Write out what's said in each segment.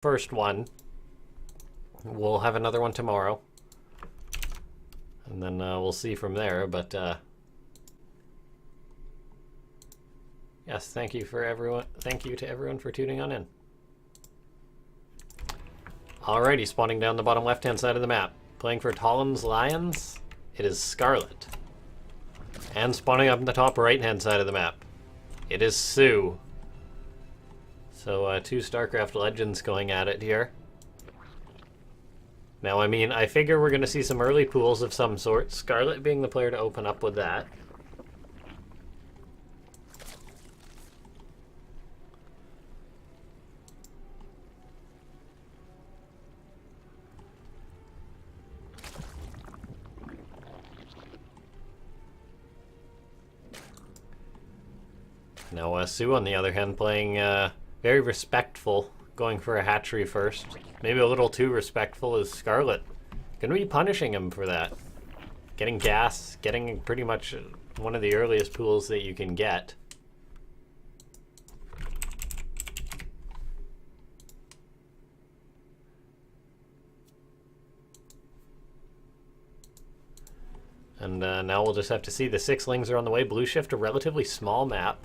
first one. We'll have another one tomorrow. And then we'll see from there, but yes, thank you for everyone. Thank you to everyone for tuning on in. Alrighty, spawning down the bottom left-hand side of the map. Playing for Talon's Lions, it is Scarlett. And spawning up in the top right-hand side of the map, it is soO. So two StarCraft legends going at it here. Now, I mean, I figure we're going to see some early pools of some sort. Scarlett being the player to open up with that. Now, soO, on the other hand, playing very respectful, going for a hatchery first. Maybe a little too respectful is Scarlett. Gonna be punishing him for that. Getting gas, getting pretty much one of the earliest pools that you can get. And now we'll just have to see. The 6 lings are on the way. Blue Shift, a relatively small map.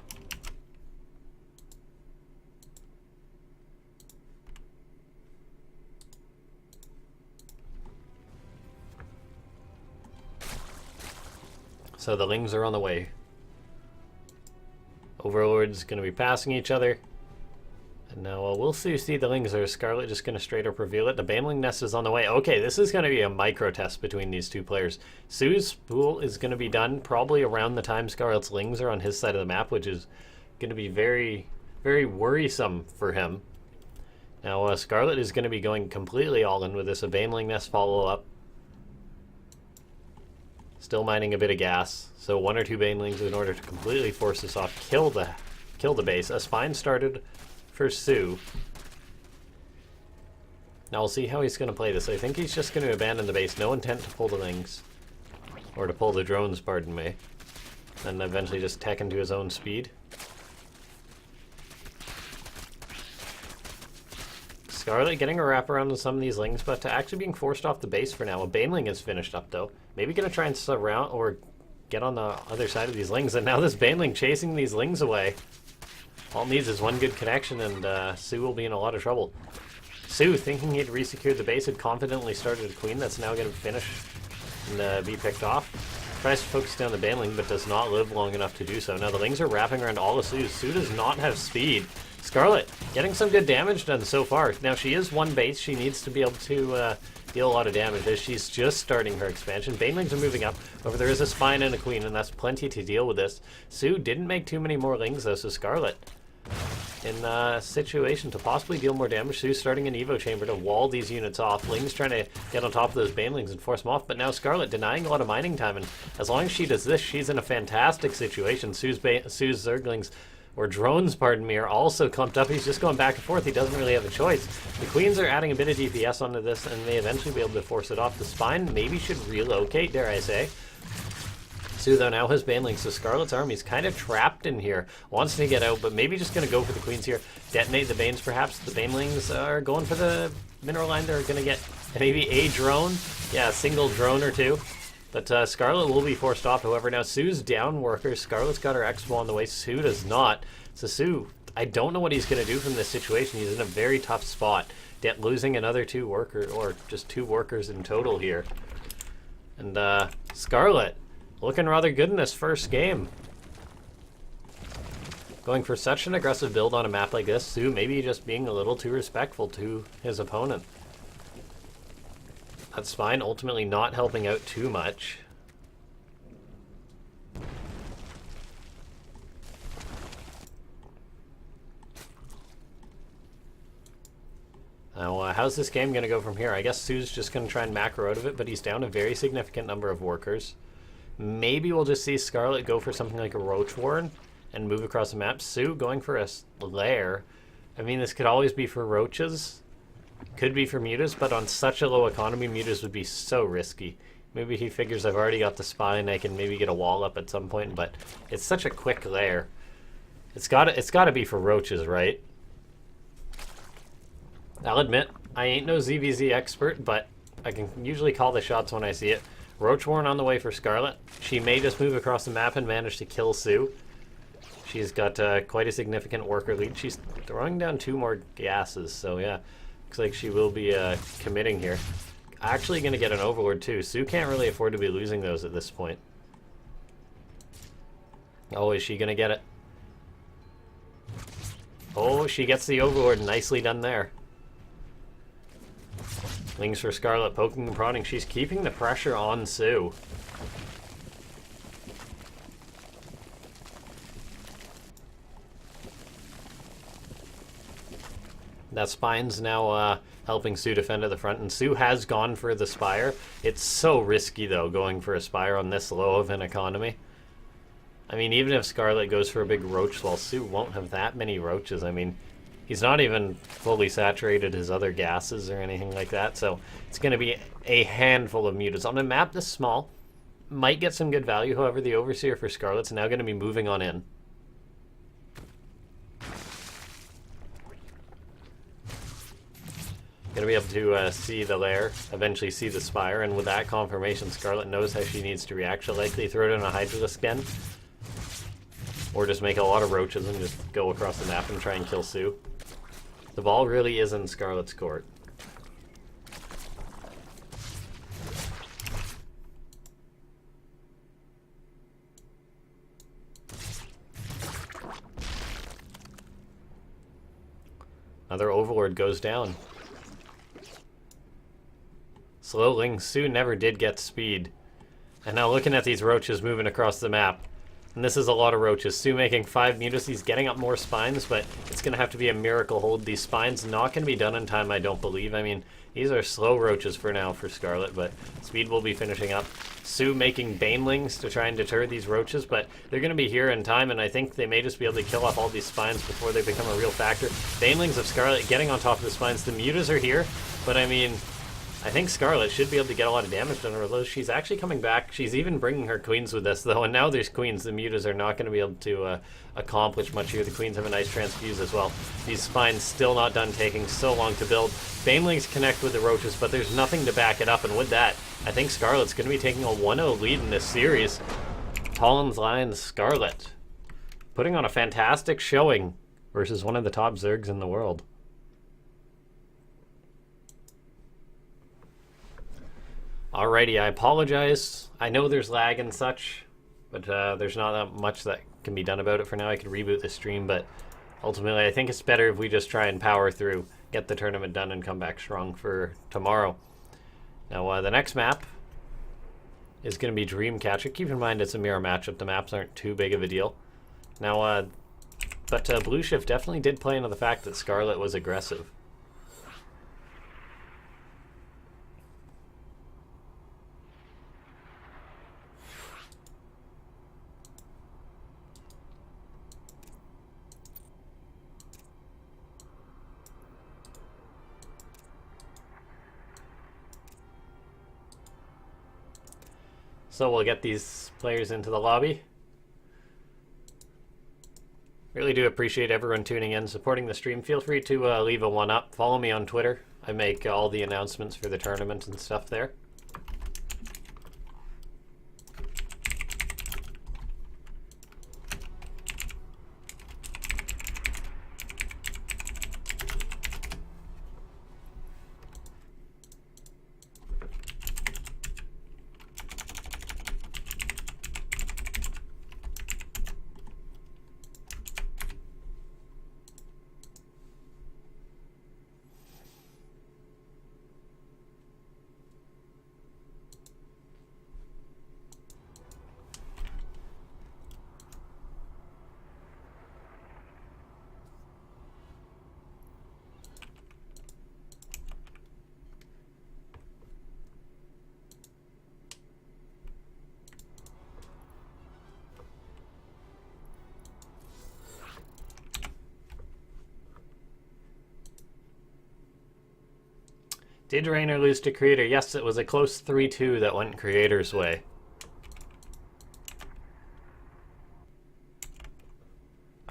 So the lings are on the way. Overlord's going to be passing each other. And now we'll see the lings, or is Scarlett just going to straight up reveal it? The Baneling Nest is on the way. Okay, this is going to be a micro test between these two players. soO's pool is going to be done probably around the time Scarlett's lings are on his side of the map, which is going to be very, very worrisome for him. Now Scarlett is going to be going completely all in with this. A Baneling Nest follow-up. Still mining a bit of gas, so 1 or 2 banelings in order to completely force this off. Kill the base. A spine started for soO. Now we'll see how he's going to play this. I think he's just going to abandon the base. No intent to pull the lings. Or to pull the drones, pardon me. And eventually just tech into his own speed. Scarlett getting a wraparound on some of these lings, but actually being forced off the base for now. A baneling is finished up, though. Maybe going to try and surround or get on the other side of these lings. And now this baneling chasing these lings away. All it needs is one good connection, and soO will be in a lot of trouble. soO, thinking he'd resecured the base, had confidently started a queen that's now going to finish and be picked off. Tries to focus down the baneling, but does not live long enough to do so. Now the lings are wrapping around all of soO. soO does not have speed. Scarlett getting some good damage done so far. Now she is one base. She needs to be able to deal a lot of damage as she's just starting her expansion. Banelings are moving up. However, there is a spine and a queen, and that's plenty to deal with this. soO didn't make too many more lings though, so Scarlett in a situation to possibly deal more damage. soO starting an Evo chamber to wall these units off. Lings trying to get on top of those banelings and force them off, but now Scarlett denying a lot of mining time, and as long as she does this, she's in a fantastic situation. soO's Zerglings, or drones, pardon me, are also clumped up. He's just going back and forth. He doesn't really have a choice. The queens are adding a bit of DPS onto this, and may eventually be able to force it off. The spine maybe should relocate, dare I say. soO, though, now has banelings, so Scarlett's army's kind of trapped in here. Wants to get out, but maybe just going to go for the queens here. Detonate the banes, perhaps. The banelings are going for the mineral line. They're going to get maybe a drone. Yeah, a single drone or two. But Scarlett will be forced off. However, now soO's down workers. Scarlett's got her Expo on the way. soO does not. So soO, I don't know what he's going to do from this situation. He's in a very tough spot. Losing another 2 workers, or just 2 workers in total here. And Scarlett looking rather good in this first game. Going for such an aggressive build on a map like this. soO maybe just being a little too respectful to his opponent. That spine ultimately not helping out too much. Now, how's this game going to go from here? I guess soO's just going to try and macro out of it, but he's down a very significant number of workers. Maybe we'll just see Scarlett go for something like a Roach Warren and move across the map. soO going for a lair. I mean, this could always be for roaches. Could be for mutas, but on such a low economy, mutas would be so risky. Maybe he figures I've already got the spine, I can maybe get a wall up at some point, but it's such a quick lair. It's gotta be for roaches, right? I'll admit, I ain't no ZVZ expert, but I can usually call the shots when I see it. Roachwarren on the way for Scarlett. She may just move across the map and manage to kill soO. She's got quite a significant worker lead. She's throwing down 2 more gases, so yeah. Looks like she will be committing here. Actually going to get an Overlord too. soO can't really afford to be losing those at this point. Oh, is she going to get it? Oh, she gets the Overlord. Nicely done there. Lings for Scarlett, poking and prodding. She's keeping the pressure on soO. That Spine's now helping soO defend at the front, and soO has gone for the Spire. It's so risky, though, going for a Spire on this low of an economy. I mean, even if Scarlett goes for a big Roach, well, soO won't have that many Roaches. I mean, he's not even fully saturated his other gases or anything like that, so it's going to be a handful of mutas. On a map this small, might get some good value. However, the Overseer for Scarlett's now going to be moving on in. Going to be able to see the lair, eventually see the Spire, and with that confirmation, Scarlett knows how she needs to react. She'll likely throw it in a Hydralisk den, or just make a lot of Roaches and just go across the map and try and kill soO. The ball really is in Scarlett's court. Another Overlord goes down. Slowling, soO never did get speed. And now looking at these Roaches moving across the map. And this is a lot of Roaches. soO making 5 mutas. He's getting up more Spines, but it's going to have to be a miracle hold. These Spines not going to be done in time, I don't believe. I mean, these are slow Roaches for now for Scarlett, but speed will be finishing up. soO making Banelings to try and deter these Roaches, but they're going to be here in time, and I think they may just be able to kill off all these Spines before they become a real factor. Banelings of Scarlett getting on top of the Spines. The mutas are here, but I mean, I think Scarlett should be able to get a lot of damage done, although she's actually coming back. She's even bringing her Queens with this, though, and now there's Queens. The mutas are not going to be able to accomplish much here. The Queens have a nice transfuse as well. These Spines still not done, taking so long to build. Banelings connect with the Roaches, but there's nothing to back it up, and with that, I think Scarlett's going to be taking a 1-0 lead in this series. Collins Lions Scarlett putting on a fantastic showing versus one of the top Zergs in the world. Alrighty, I apologize. I know there's lag and such, but there's not that much that can be done about it for now. I could reboot the stream, but ultimately I think it's better if we just try and power through, get the tournament done, and come back strong for tomorrow. Now, the next map is going to be Dreamcatcher. Keep in mind it's a mirror matchup. The maps aren't too big of a deal. Now, but Blue Shift definitely did play into the fact that Scarlett was aggressive. So we'll get these players into the lobby. Really do appreciate everyone tuning in, supporting the stream. Feel free to leave a 1-up. Follow me on Twitter. I make all the announcements for the tournament and stuff there. Did Raynor lose to Creator? Yes, it was a close 3-2 that went Creator's way.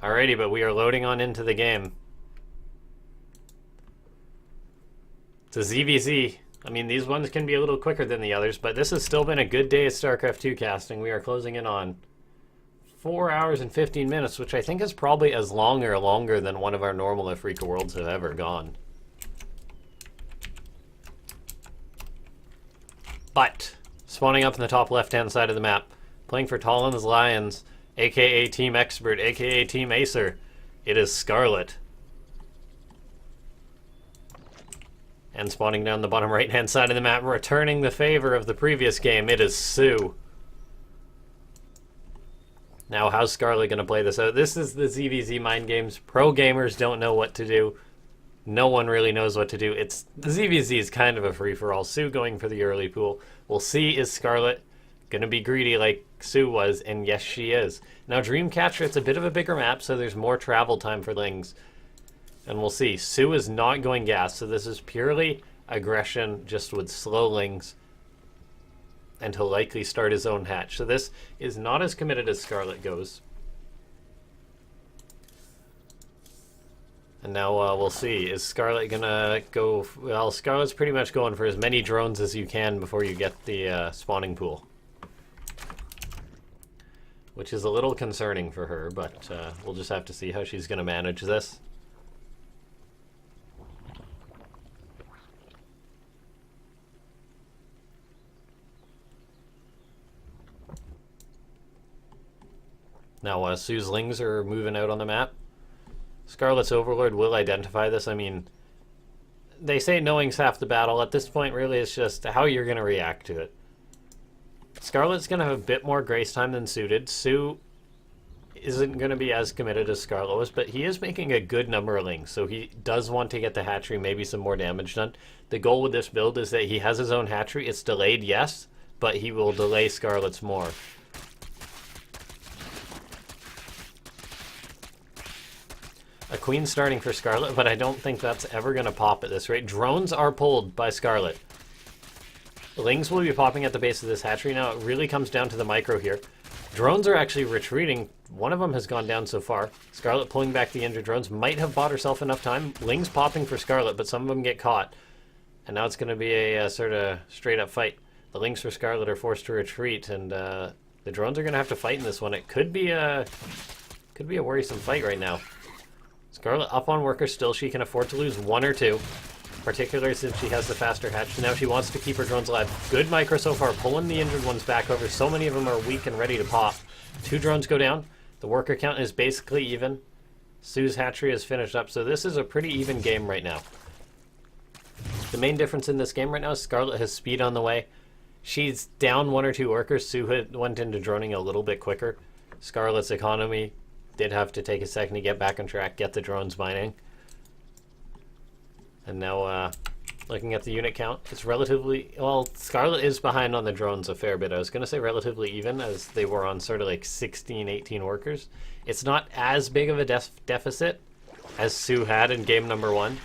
Alrighty, but we are loading on into the game. It's a ZVZ. I mean, these ones can be a little quicker than the others, but this has still been a good day of StarCraft 2 casting. We are closing in on 4 hours and 15 minutes, which I think is probably as long or longer than one of our normal Afreeca Worlds have ever gone. But, spawning up in the top left-hand side of the map, playing for Talon's Lions, aka Team Expert, aka Team Acer, it is Scarlett. And spawning down the bottom right-hand side of the map, returning the favor of the previous game, it is soO. Now, how's Scarlett going to play this out? This is the ZVZ mind games. Pro gamers don't know what to do. No one really knows what to do. The ZVZ is kind of a free-for-all. soO going for the early pool. We'll see, is Scarlett going to be greedy like soO was? And yes, she is. Now, Dreamcatcher, it's a bit of a bigger map, so there's more travel time for Lings. And we'll see. soO is not going gas, so this is purely aggression, just with slow Lings. And he'll likely start his own hatch. So this is not as committed as Scarlett goes. And now we'll see. Is Scarlett gonna go... Well, Scarlett's pretty much going for as many drones as you can before you get the spawning pool. Which is a little concerning for her, but we'll just have to see how she's gonna manage this. Now, soO's Lings are moving out on the map. Scarlett's Overlord will identify this. I mean, they say knowing's half the battle. At this point, really, it's just how you're going to react to it. Scarlett's going to have a bit more grace time than soO did. soO isn't going to be as committed as Scarlett was, but he is making a good number of Lings, so he does want to get the hatchery, maybe some more damage done. The goal with this build is that he has his own hatchery. It's delayed, yes, but he will delay Scarlett's more. A queen starting for Scarlett, but I don't think that's ever going to pop at this rate. Drones are pulled by Scarlett. Lings will be popping at the base of this hatchery. Now, it really comes down to the micro here. Drones are actually retreating. One of them has gone down so far. Scarlett pulling back the injured drones. Might have bought herself enough time. Lings popping for Scarlett, but some of them get caught. And now it's going to be a sort of straight-up fight. The Lings for Scarlett are forced to retreat, and the drones are going to have to fight in this one. It could be a worrisome fight right now. Scarlett up on workers still. She can afford to lose one or two, particularly since she has the faster hatch. Now she wants to keep her drones alive. Good micro so far, pulling the injured ones back over. So many of them are weak and ready to pop. 2 drones go down. The worker count is basically even. soO's hatchery is finished up, so this is a pretty even game right now. The main difference in this game right now is Scarlett has speed on the way. She's down 1 or 2 workers. soO went into droning a little bit quicker. Scarlett's economy did have to take a second to get back on track, get the drones mining. And now, looking at the unit count, it's relatively... Well, Scarlett is behind on the drones a fair bit. I was going to say relatively even, as they were on sort of like 16, 18 workers. It's not as big of a deficit as soO had in game number 1.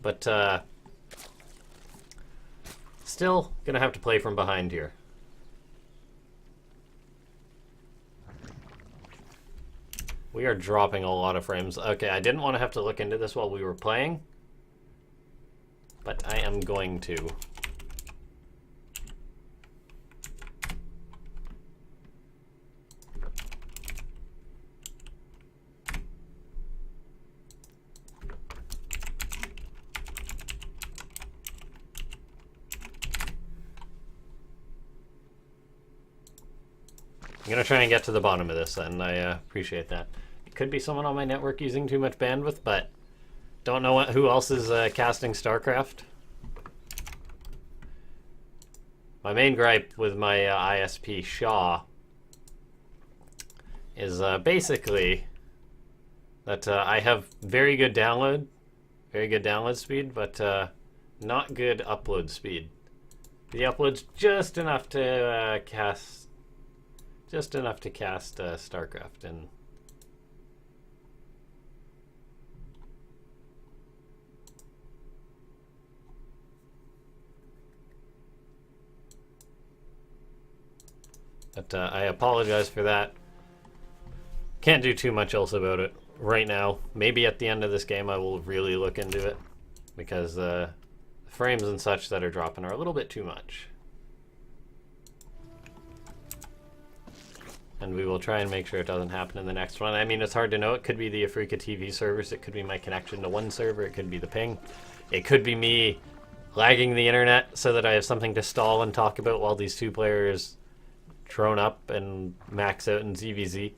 But, still going to have to play from behind here. We are dropping a lot of frames. Okay, I didn't want to have to look into this while we were playing, but I am going to. I'm going to try and get to the bottom of this, and I appreciate that. It could be someone on my network using too much bandwidth, but don't know who else is casting StarCraft. My main gripe with my ISP, Shaw, is basically that I have very good download speed, but not good upload speed. The upload's just enough to cast StarCraft, and but I apologize for that. Can't do too much else about it right now. Maybe at the end of this game I will really look into it, because the frames and such that are dropping are a little bit too much. And we will try and make sure it doesn't happen in the next one. I mean, it's hard to know. It could be the Afreeca TV servers. It could be my connection to one server. It could be the ping. It could be me lagging the internet so that I have something to stall and talk about while these two players drone up and max out in ZVZ.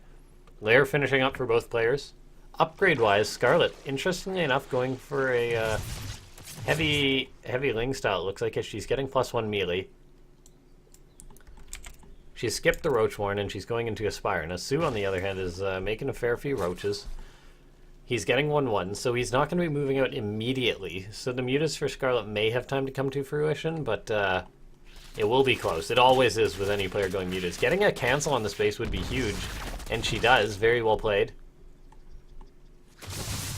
Lair finishing up for both players. Upgrade-wise, Scarlett, interestingly enough, going for a heavy Ling style. It looks like she's getting +1 melee. She's skipped the Roach Warren and she's going into Aspire. Now soO, on the other hand, is making a fair few roaches. He's getting 1-1, so he's not going to be moving out immediately. So the mutas for Scarlett may have time to come to fruition, but it will be close. It always is with any player going mutas. Getting a cancel on the space would be huge, and she does. Very well played.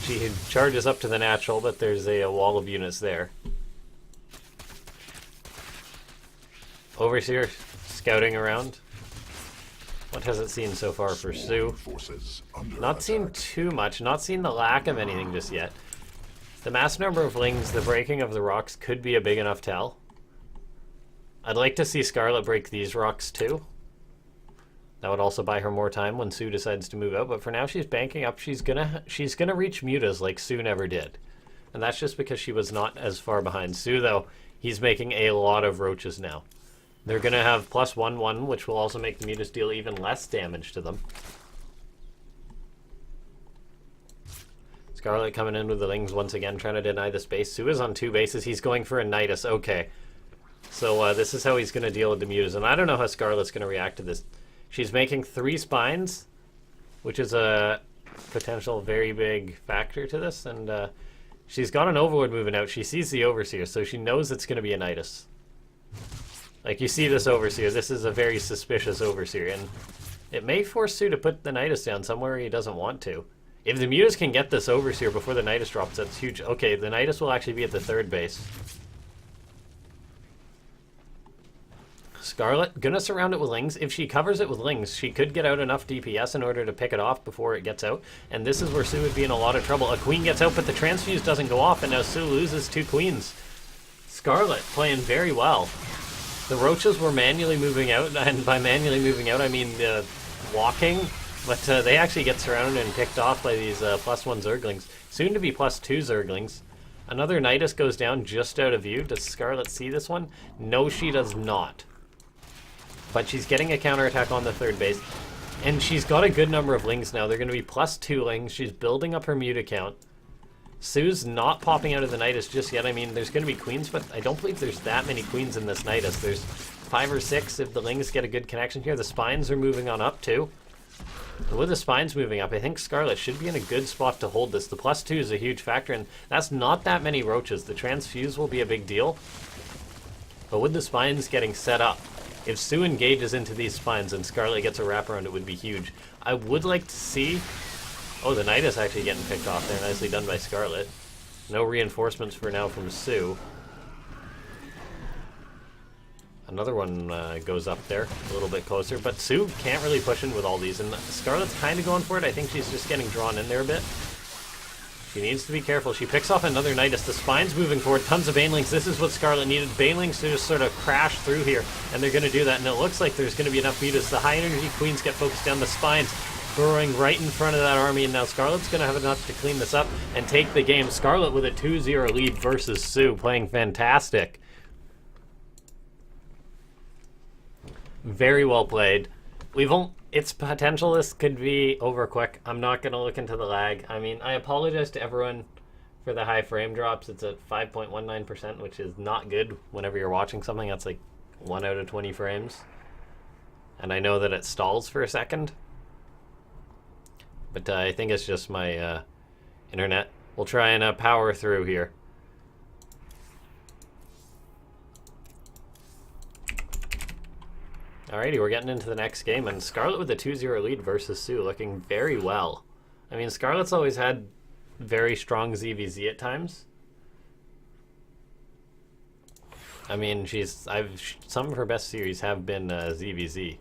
She charges up to the natural, but there's a wall of units there. Overseer scouting around. What has it seen so far for soO? Not seen too much. Not seen the lack of anything just yet. The mass number of lings, the breaking of the rocks could be a big enough tell. I'd like to see Scarlett break these rocks too. That would also buy her more time when soO decides to move out, but for now she's banking up. She's gonna reach mutas like soO never did. And that's just because she was not as far behind. soO, though, he's making a lot of roaches now. They're going to have +1-1, which will also make the mutas deal even less damage to them. Scarlett coming in with the lings once again, trying to deny the space. soO is on 2 bases. He's going for a Nidus. Okay. So this is how he's going to deal with the mutas. And I don't know how Scarlett's going to react to this. She's making 3 spines, which is a potential very big factor to this. And she's got an Overlord moving out. She sees the Overseer, so she knows it's going to be a Nidus. Like, you see this Overseer. This is a very suspicious Overseer, and it may force soO to put the Nidus down somewhere he doesn't want to. If the mutas can get this Overseer before the Nidus drops, that's huge. Okay, the Nidus will actually be at the 3rd base. Scarlett, gonna surround it with lings. If she covers it with lings, she could get out enough DPS in order to pick it off before it gets out, and this is where soO would be in a lot of trouble. A queen gets out, but the transfuse doesn't go off, and now soO loses 2 queens. Scarlett playing very well. The roaches were manually moving out, and by manually moving out, I mean walking, but they actually get surrounded and picked off by these +1 Zerglings. Soon to be +2 Zerglings. Another Nidus goes down just out of view. Does Scarlett see this one? No, she does not. But she's getting a counterattack on the 3rd base, and she's got a good number of lings now. They're going to be +2 lings. She's building up her muta count. soO's not popping out of the Nidus just yet. I mean, there's going to be queens, but I don't believe there's that many queens in this Nidus. There's 5 or 6 if the lings get a good connection here. The spines are moving on up, too. And with the spines moving up, I think Scarlett should be in a good spot to hold this. The +2 is a huge factor, and that's not that many roaches. The transfuse will be a big deal. But with the spines getting set up, if soO engages into these spines and Scarlett gets a wraparound, it would be huge. I would like to see... Oh, the Nidus actually getting picked off there. Nicely done by Scarlett. No reinforcements for now from soO. Another one goes up there, a little bit closer. But soO can't really push in with all these. And Scarlett's kind of going for it. I think she's just getting drawn in there a bit. She needs to be careful. She picks off another Nidus. The spine's moving forward. Tons of Banelings. This is what Scarlett needed. Banelings to just sort of crash through here. And they're going to do that. And it looks like there's going to be enough mutas. The high-energy queens get focused down. The spines burrowing right in front of that army, and now Scarlett's going to have enough to clean this up and take the game. Scarlett with a 2-0 lead versus soO, playing fantastic. Very well played. Its potential, this could be over quick. I'm not going to look into the lag. I mean, I apologize to everyone for the high frame drops. It's at 5.19%, which is not good whenever you're watching something that's like 1 out of 20 frames. And I know that it stalls for a second. But I think it's just my internet. We'll try and power through here. Alrighty, we're getting into the next game, and Scarlett with a 2-0 lead versus soO, looking very well. I mean, Scarlett's always had very strong ZVZ at times. I mean, some of her best series have been ZVZ.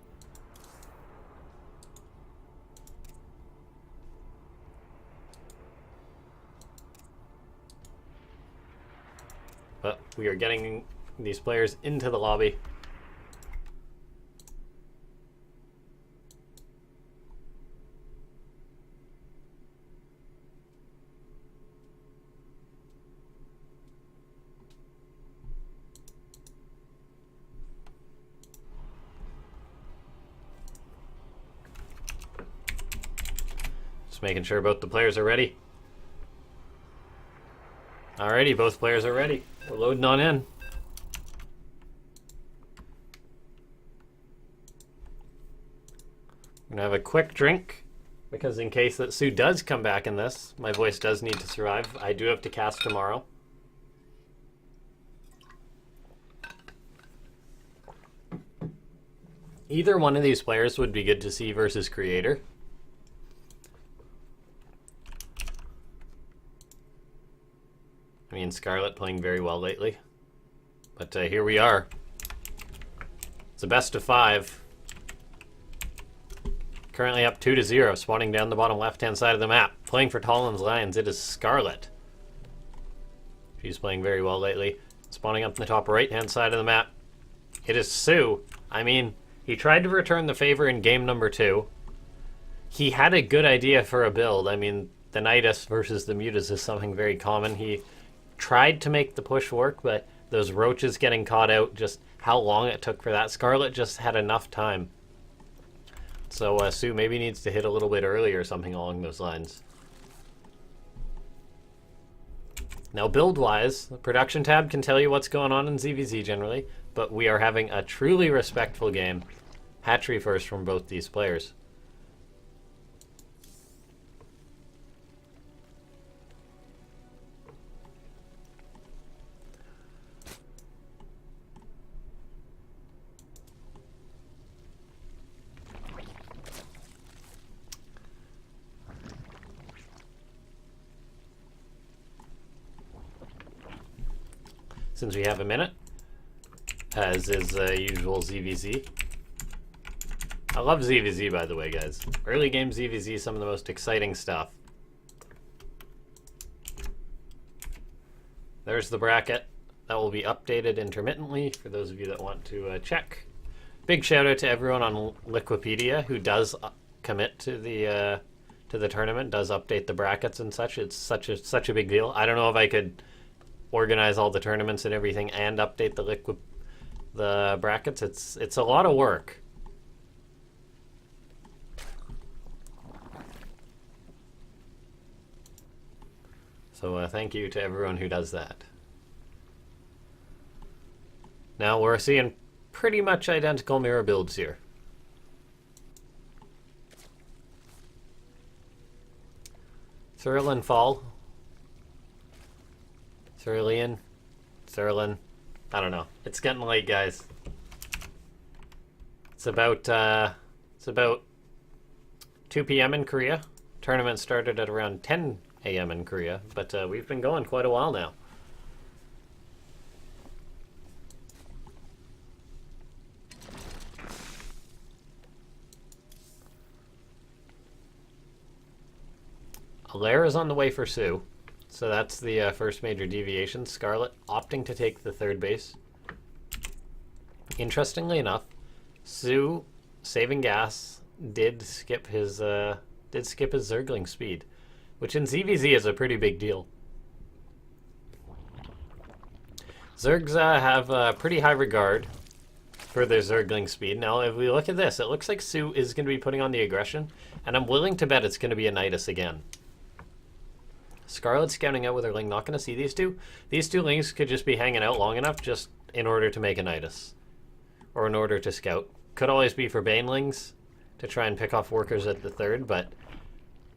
But We are getting these players into the lobby. Just making sure both the players are ready. Alrighty, both players are ready. We're loading on in. I'm gonna have a quick drink, because in case that soO does come back in this, my voice does need to survive. I do have to cast tomorrow. Either one of these players would be good to see versus Creator. I mean, Scarlett playing very well lately. But here we are. It's a best of 5. Currently up 2-0, spawning down the bottom left-hand side of the map. Playing for Talon's Lions, it is Scarlett. She's playing very well lately. Spawning up in the top right-hand side of the map, it is soO. I mean, he tried to return the favor in game number 2. He had a good idea for a build. I mean, the Nidus versus the Mutas is something very common. He tried to make the push work, but those roaches getting caught out, just how long it took for that. Scarlett just had enough time. So soO maybe needs to hit a little bit early or something along those lines. Now build-wise, the production tab can tell you what's going on in ZVZ generally, but we are having a truly respectful game. Hatchery first from both these players. Since we have a minute, as is usual ZVZ. I love ZVZ, by the way, guys. Early game ZVZ, some of the most exciting stuff. There's the bracket. That will be updated intermittently for those of you that want to check. Big shout out to everyone on Liquipedia who does commit to the tournament, does update the brackets and such. It's such a big deal. I don't know if I could organize all the tournaments and everything and update the brackets. It's a lot of work. So thank you to everyone who does that. Now we're seeing pretty much identical mirror builds here. Thurlin Fall. Thurlian. I don't know. It's getting late, guys. It's about 2 p.m. in Korea. Tournament started at around 10 a.m. in Korea, but we've been going quite a while now. A lair is on the way for soO. So that's the first major deviation. Scarlett opting to take the third base. Interestingly enough, soO, saving gas, did skip his Zergling speed, which in ZVZ is a pretty big deal. Zergs have a pretty high regard for their Zergling speed. Now, if we look at this, it looks like soO is going to be putting on the aggression, and I'm willing to bet it's going to be a Nidus again. Scarlett's scouting out with her Ling, not going to see these two. These two Lings could just be hanging out long enough just in order to make a Nidus. Or in order to scout. Could always be for Banelings to try and pick off workers at the third, but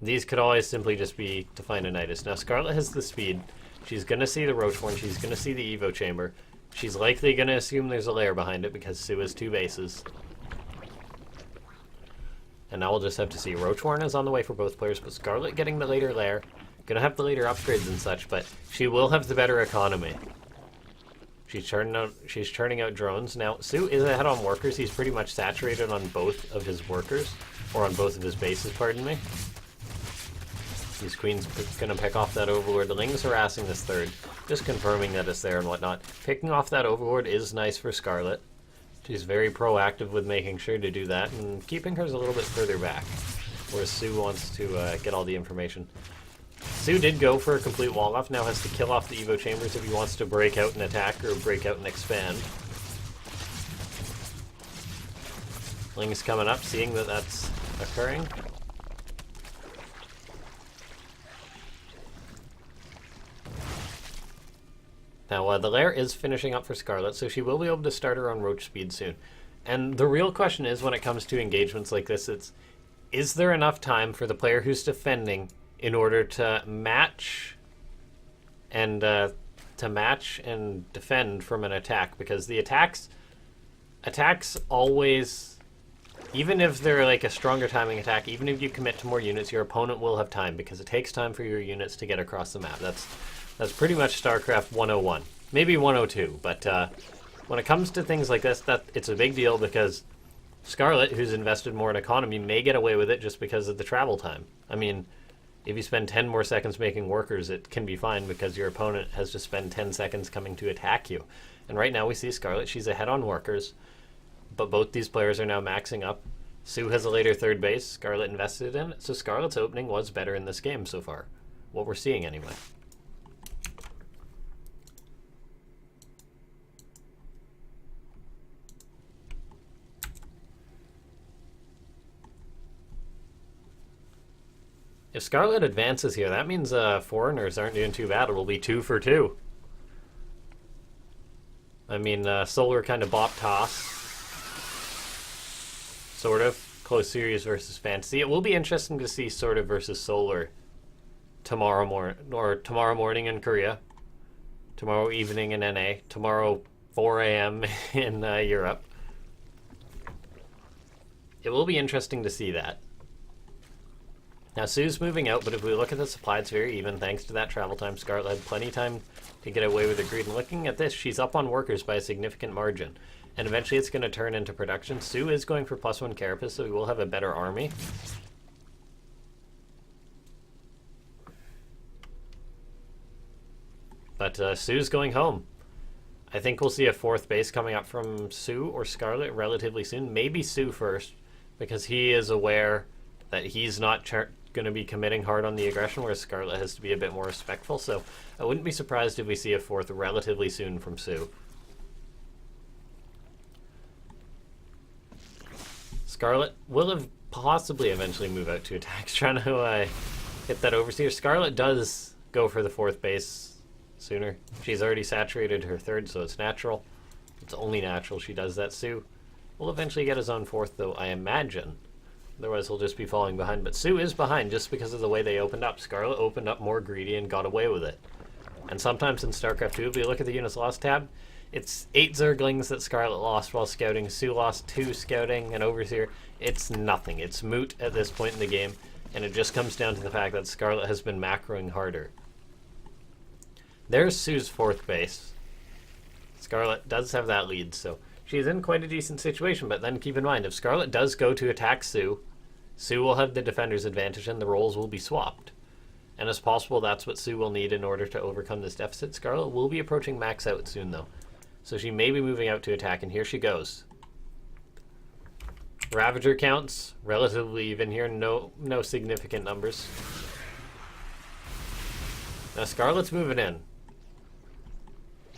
these could always simply just be to find a Nidus. Now Scarlett has the speed. She's going to see the Roachborn. She's going to see the Evo Chamber. She's likely going to assume there's a lair behind it because soO has 2 bases. And now we'll just have to see. Roachborn is on the way for both players, but Scarlett getting the later lair. Gonna have the later upgrades and such, but she will have the better economy. She's churning out drones. Now, soO is ahead on workers. He's pretty much saturated on both of his workers, or on both of his bases, pardon me. These queens gonna pick off that Overlord. The Ling's harassing this third. Just confirming that it's there and whatnot. Picking off that overlord is nice for Scarlett. She's very proactive with making sure to do that and keeping hers a little bit further back, whereas soO wants to get all the information. soO did go for a complete wall off, now has to kill off the Evo chambers if he wants to break out and attack or break out and expand. Ling's coming up, seeing that that's occurring. Now, the lair is finishing up for Scarlett, so she will be able to start her own roach speed soon. And the real question is, when it comes to engagements like this, is there enough time for the player who's defending in order to match and defend from an attack? Because the attacks always, even if they're like a stronger timing attack, even if you commit to more units, your opponent will have time, because it takes time for your units to get across the map. That's pretty much StarCraft 101, maybe 102, but when it comes to things like this, it's a big deal, because Scarlett, who's invested more in economy, may get away with it just because of the travel time. I mean, if you spend 10 more seconds making workers, it can be fine because your opponent has to spend 10 seconds coming to attack you. And right now we see Scarlett, she's ahead on workers, but both these players are now maxing up. soO has a later third base, Scarlett invested in it, so Scarlett's opening was better in this game so far. What we're seeing anyway. If Scarlett advances here, that means foreigners aren't doing too bad. It will be 2 for 2. I mean, Solar kind of bop toss. Sort of. Close series versus fantasy. It will be interesting to see sort of versus Solar tomorrow morning in Korea. Tomorrow evening in NA. Tomorrow 4 a.m. in Europe. It will be interesting to see that. Now, soO's moving out, but if we look at the supply, it's very even thanks to that travel time. Scarlett had plenty of time to get away with the greed. And looking at this, she's up on workers by a significant margin. And eventually it's going to turn into production. soO is going for +1 carapace, so we will have a better army. But soO's going home. I think we'll see a 4th base coming up from soO or Scarlett relatively soon. Maybe soO first, because he is aware that he's not going to be committing hard on the aggression, whereas Scarlett has to be a bit more respectful. So I wouldn't be surprised if we see a 4th relatively soon from soO. Scarlett will have possibly eventually move out to attacks, trying to hit that overseer. Scarlett does go for the 4th base sooner. She's already saturated her 3rd, so it's natural. It's only natural she does that. soO will eventually get his own 4th, though, I imagine. Otherwise, he'll just be falling behind. But soO is behind just because of the way they opened up. Scarlett opened up more greedy and got away with it. And sometimes in StarCraft 2, if you look at the units lost tab, it's 8 Zerglings that Scarlett lost while scouting. soO lost 2 scouting and overseer. It's nothing. It's moot at this point in the game. And it just comes down to the fact that Scarlett has been macroing harder. There's soO's 4th base. Scarlett does have that lead, so she's in quite a decent situation. But then keep in mind, if Scarlett does go to attack soO, soO will have the defender's advantage and the roles will be swapped. And it's possible that's what soO will need in order to overcome this deficit. Scarlett will be approaching max out soon, though. So she may be moving out to attack, and here she goes. Ravager counts, relatively even here, no significant numbers. Now Scarlett's moving in.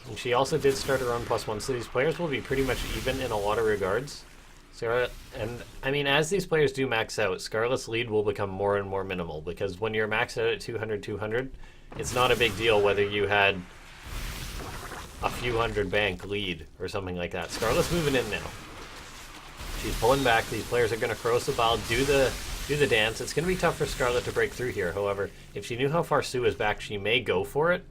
And she also did start her own +1, so these players will be pretty much even in a lot of regards. Scarlett, and I mean, as these players do max out, Scarlett's lead will become more and more minimal, because when you're maxed out at 200, it's not a big deal whether you had a few hundred bank lead or something like that. Scarlett's moving in now. She's pulling back. These players are going to corrosive bile, do the dance. It's going to be tough for Scarlett to break through here. However, if she knew how far soO is back, she may go for it.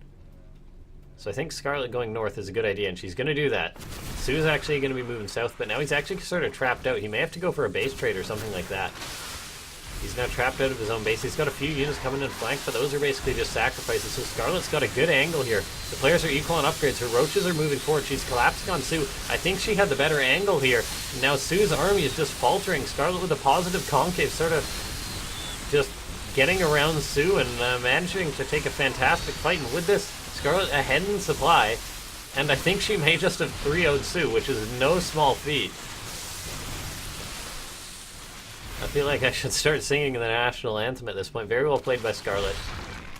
So I think Scarlett going north is a good idea, and she's going to do that. soO's actually going to be moving south, but now he's actually sort of trapped out. He may have to go for a base trade or something like that. He's now trapped out of his own base. He's got a few units coming in flank, but those are basically just sacrifices. So Scarlett's got a good angle here. The players are equal on upgrades. Her roaches are moving forward. She's collapsing on soO. I think she had the better angle here. Now soO's army is just faltering. Scarlett with a positive concave, sort of just getting around soO and managing to take a fantastic fight. And with this, Scarlett ahead in supply, and I think she may just have 3-0'd soO, which is no small feat. I feel like I should start singing the national anthem at this point. Very well played by Scarlett.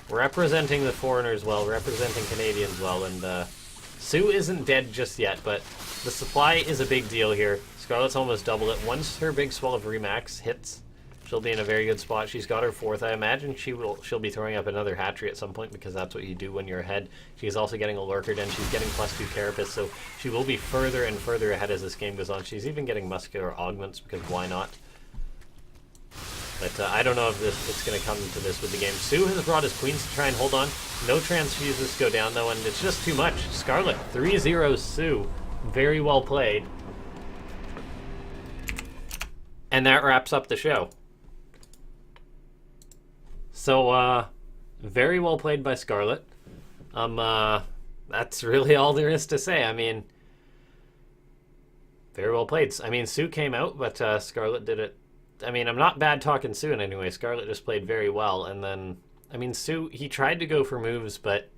Representing the foreigners well, representing Canadians well, and soO isn't dead just yet, but the supply is a big deal here. Scarlett's almost doubled it. Once her big swell of Remax hits, she'll be in a very good spot. She's got her 4th. I imagine she'll be throwing up another hatchery at some point because that's what you do when you're ahead. She's also getting a Lurker Den. She's getting +2 Carapace, so she will be further and further ahead as this game goes on. She's even getting Muscular Augments because why not? But I don't know if it's going to come to this with the game. soO has brought his queens to try and hold on. No transfuses go down, though, and it's just too much. Scarlett, 3-0 soO. Very well played. And that wraps up the show. So, very well played by Scarlett. That's really all there is to say. I mean, very well played. I mean, soO came out, but Scarlett did it. I mean, I'm not bad talking soO in any way. Scarlett just played very well, and then, I mean, soO, he tried to go for moves, but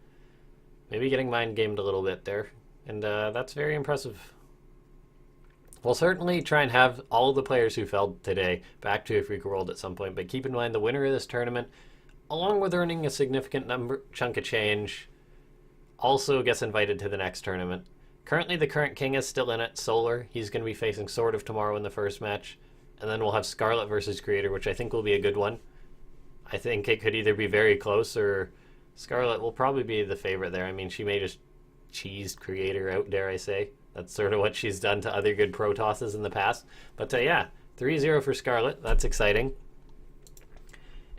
maybe getting mind-gamed a little bit there, and that's very impressive. We'll certainly try and have all the players who fell today back to Afreeca World at some point, but keep in mind the winner of this tournament, along with earning a significant chunk of change, also gets invited to the next tournament. Currently, the current king is still in it, Solar. He's going to be facing Sword of tomorrow in the first match. And then we'll have Scarlett versus Creator, which I think will be a good one. I think it could either be very close or Scarlett will probably be the favorite there. I mean, she may just cheese Creator out, dare I say. That's sort of what she's done to other good Protosses in the past. But yeah, 3-0 for Scarlett. That's exciting.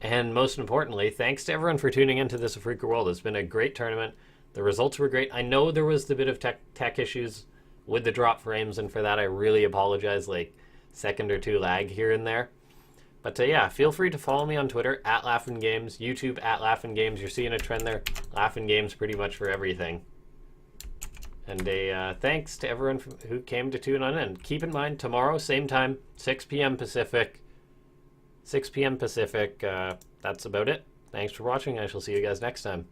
And most importantly, thanks to everyone for tuning into this Afreeca World. It's been a great tournament. The results were great. I know there was a bit of tech issues with the drop frames, and for that I really apologize. Like, second or two lag here and there. But yeah, feel free to follow me on Twitter, at LaughNgamez, YouTube, at LaughNgamez. You're seeing a trend there. LaughNgamez pretty much for everything. And thanks to everyone who came to tune on in. Keep in mind, tomorrow, same time, 6 p.m. Pacific. 6 p.m. Pacific. That's about it. Thanks for watching. I shall see you guys next time.